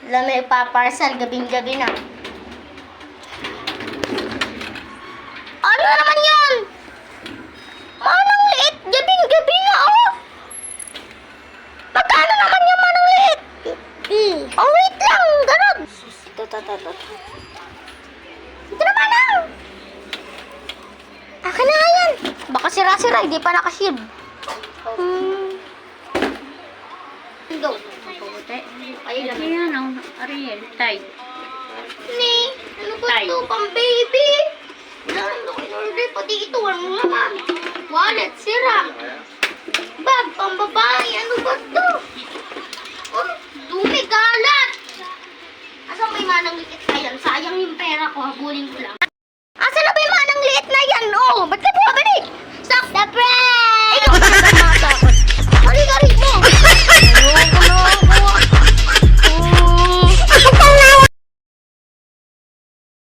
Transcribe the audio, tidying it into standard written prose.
Wala may paparcel gabing-gabi na. Ano naman yan? Manang liit, gabing-gabi na, oh! Magkano naman yung manang liit? Oh, wait lang, ganun. Ito. Ito na, manang! Akin na nga yan. Baka sira-sira, hindi pa nakashib. Go. Ayun ang Ariel, tay. Ni, ano ba ito? Pang baby. Ano ko in-order? Pati ito, walang laman. Wallet, sira. Bag, pang babae. Ano ba ito? Oh, dumi, galat. Asan may manang liit na yan? Sayang yung pera ko, habulin ko lang. Asan na ba yung manang liit na yan? Oh, ba't ka